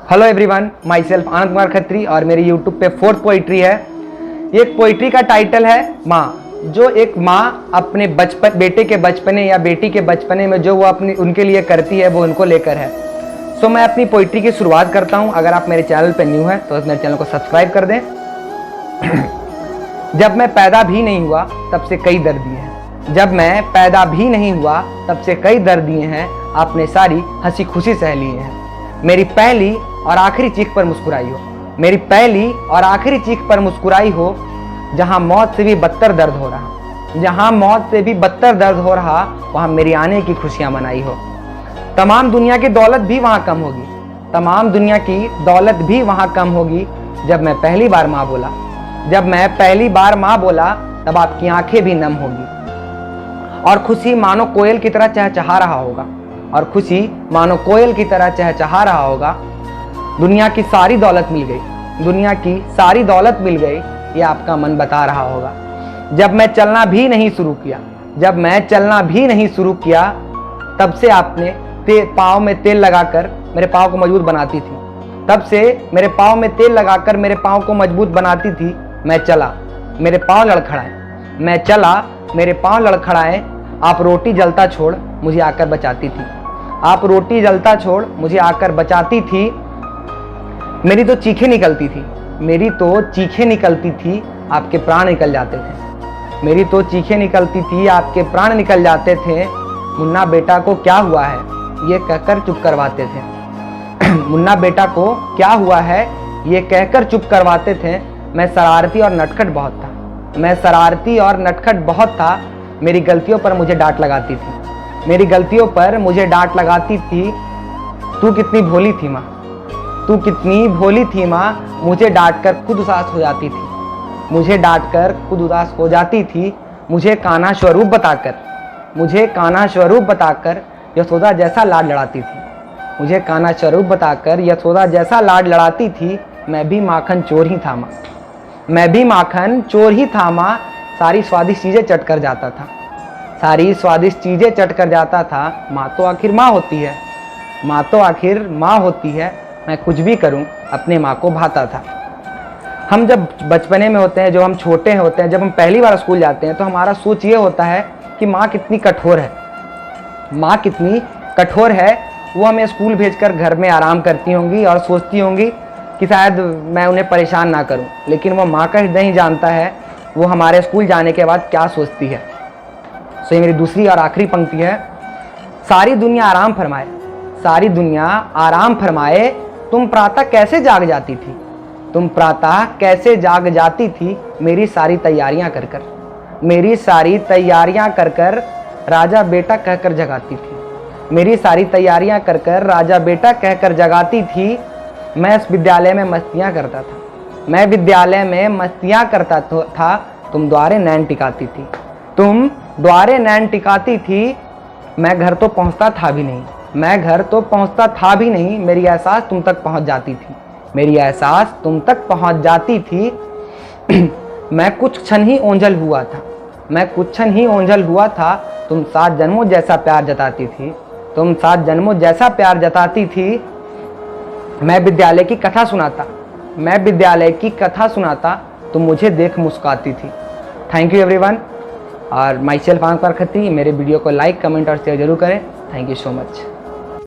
Hello everyone, my self Anand Kumar Khatri और मेरी YouTube पे 4th पोइट्री है। ये पोइट्री का टाइटल है माँ। जो एक माँ अपने बेटे के बचपने या बेटी के बचपने में जो वो अपनी उनके लिए करती है वो उनको लेकर है। सो मैं अपनी पोइट्री की शुरुआत करता हूँ। अगर आप मेरे चैनल पे न्यू हैं तो मेरे चैनल को सब्सक्राइब कर दें। जब मैं पैदा भी नहीं हुआ तब से कई दर्द दिए हैं। जब मैं पैदा भी नहीं हुआ तब से कई दर्द दिए हैं। आपने सारी हंसी खुशी सह ली है। मेरी पहली और आखिरी चीख पर मुस्कुराई हो। मेरी पहली और आखिरी चीख पर मुस्कुराई हो। जहां मौत से भी बदतर दर्द हो रहा, जहां मौत से भी बदतर दर्द हो रहा, वहां मेरी आने की खुशियां मनाई हो। तमाम दुनिया की दौलत भी वहां कम होगी, तमाम दुनिया की दौलत भी वहां कम होगी। जब मैं पहली बार माँ बोला, जब मैं पहली बार माँ बोला, तब आपकी आंखें भी नम होगी और खुशी मानो कोयल की तरह चहचहा रहा होगा। और खुशी मानो कोयल की तरह चहचहा रहा होगा। दुनिया की सारी दौलत मिल गई, दुनिया की सारी दौलत मिल गई, ये आपका मन बता रहा होगा। जब मैं चलना भी नहीं शुरू किया, जब मैं चलना भी नहीं शुरू किया, तब से आपने पाँव में तेल लगाकर मेरे पाँव को मजबूत बनाती थी। तब से मेरे पाँव में तेल लगाकर मेरे पाँव को मजबूत बनाती थी। मैं चला, मेरे पाँव लड़खड़ाए, मैं चला, मेरे पाँव लड़खड़ाए। आप रोटी जलता छोड़ मुझे आकर बचाती थी, आप रोटी जलता छोड़ मुझे आकर बचाती थी। मेरी तो चीखें निकलती थी, मेरी तो चीखें निकलती थी, आपके प्राण निकल जाते थे। मेरी तो चीखें निकलती थी, आपके प्राण निकल जाते थे। मुन्ना बेटा को क्या हुआ है ये कहकर चुप करवाते थे। मुन्ना बेटा को क्या हुआ है ये कहकर चुप करवाते थे। मैं शरारती और नटखट बहुत था, मैं शरारती और नटखट बहुत था। मेरी गलतियों पर मुझे डांट लगाती थी, मेरी गलतियों पर मुझे डांट लगाती थी। तू कितनी भोली थी माँ, तू कितनी भोली थी माँ। मुझे डांट कर खुद उदास हो जाती थी, मुझे डांट कर खुद उदास हो जाती थी। मुझे कान्हा स्वरूप बताकर, मुझे कान्हा स्वरूप बताकर यशोदा जैसा लाड लड़ाती थी, मुझे कान्हा स्वरूप बताकर यशोदा जैसा लाड लड़ाती थी। मैं भी माखन चोर ही था माँ, मैं भी माखन चोर ही था माँ। सारी स्वादिष्ट चीज़ें चट कर जाता था, सारी स्वादिष्ट चीज़ें चट कर जाता था। माँ तो आखिर माँ होती है, माँ तो आखिर माँ होती है। मैं कुछ भी करूँ अपने माँ को भाता था। हम जब बचपने में होते हैं, जब हम छोटे होते हैं, जब हम पहली बार स्कूल जाते हैं, तो हमारा सोच ये होता है कि माँ कितनी कठोर है, माँ कितनी कठोर है। वो हमें स्कूल भेजकर घर में आराम करती होंगी और सोचती होंगी कि शायद मैं उन्हें परेशान ना करूं। लेकिन वो माँ का हृदय ही जानता है वो हमारे स्कूल जाने के बाद क्या सोचती है। सो ये मेरी दूसरी और आखिरी पंक्ति है। सारी दुनिया आराम फरमाए, सारी दुनिया आराम फरमाए। तुम प्रातः कैसे जाग जाती थी, तुम प्रातः कैसे जाग जाती थी। मेरी सारी तैयारियां कर कर, मेरी सारी तैयारियां कर कर राजा बेटा कहकर जगाती थी, मेरी सारी तैयारियां कर कर राजा बेटा कहकर जगाती थी। मैं इस विद्यालय में मस्तियां करता था, मैं विद्यालय में मस्तियां करता था। तुम द्वारे नैन टिकाती थी, तुम द्वारे नैन टिकाती थी। मैं घर तो पहुंचता था भी नहीं, मैं घर तो पहुंचता था भी नहीं। मेरी एहसास तुम तक पहुंच जाती थी, मेरी एहसास तुम तक पहुंच जाती थी। मैं कुछ क्षण ही ओंझल हुआ था, मैं कुछ क्षण ही ओंझल हुआ था। तुम 7 जन्मों जैसा प्यार जताती थी, तुम 7 जन्मों जैसा प्यार जताती थी। मैं विद्यालय की कथा सुनाता, मैं विद्यालय की कथा सुनाता, तुम मुझे देख मुस्कुराती थी। Thank you everyone. और माई सेल्फ आनंद कुमार खत्री। मेरे वीडियो को लाइक, कमेंट और शेयर जरूर करें। Thank you so much.